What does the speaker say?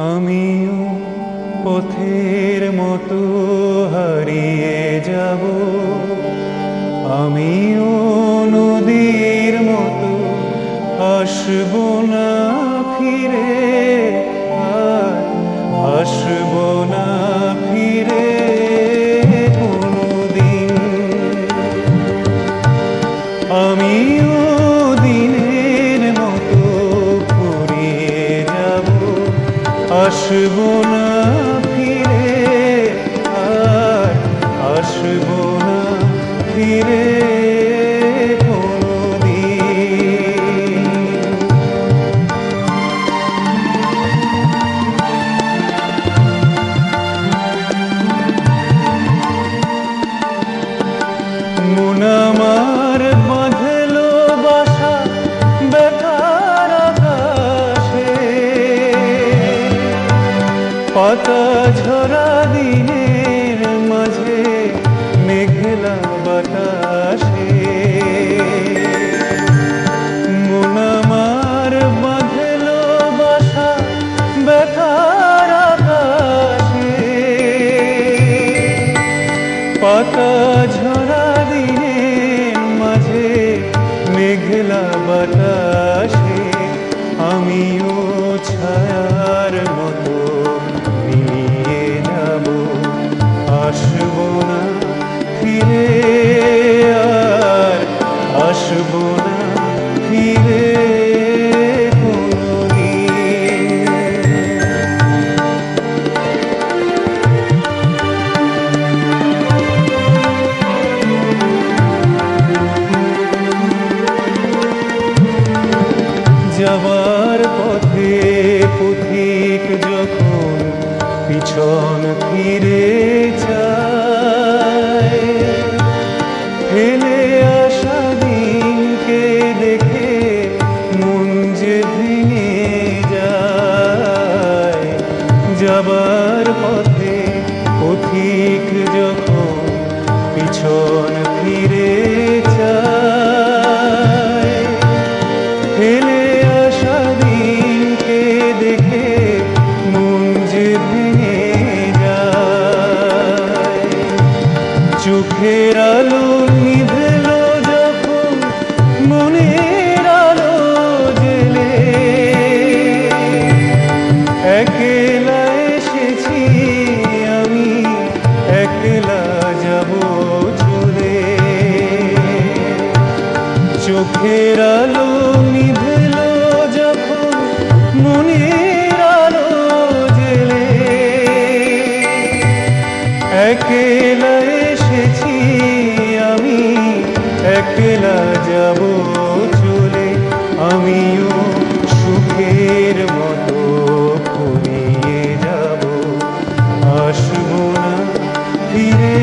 আমিও পথের মতো হারিয়ে যাব, আমিও নদীর মতো আসব না ফিরে, আর আসব না ফিরে কোনদিন। আমিও দিনের মতো ফুরিয়ে যাব, আসব না ফিরে, আর আসব না ফিরে কোনদিন। মন আমার বাঁধলো বাসা ব্যথার আকাশে, পাতা ঝরা দিনের মাঝে মেঘলা বাতাসে। মন আমার বাঁধলো বাসা ব্যথার আকাশে, পাতা ঝরা দিনের মাঝে মেঘলা বাতাসে। আমিও ছায়ার মতো মিলিয়ে যাব, আসব না ফিরে, আর আসব না ফিরে কোনদিন। যাবার পথে পথিক যখন পিছন ফিরে যায়, ফেলে আসা দিনকে দেখে মন যে ভেঙে যায়। যাবার পথে পথিক যখন পিছন ফিরে যায়, ফেলে আসা দিনকে দেখে মন যে ভেঙে যায়। চোখের আলো নিভলো যখন মনের আলো জেলে, একলা এসেছি আমি, একলা যাব চলে। চোখের আলো নিভলো যখন মনের আলো জেলে, একলা এসেছি আমি, একলা যাব চলে। আমিও সুখের মতো ফুরিয়ে যাব, আসব না ফিরে।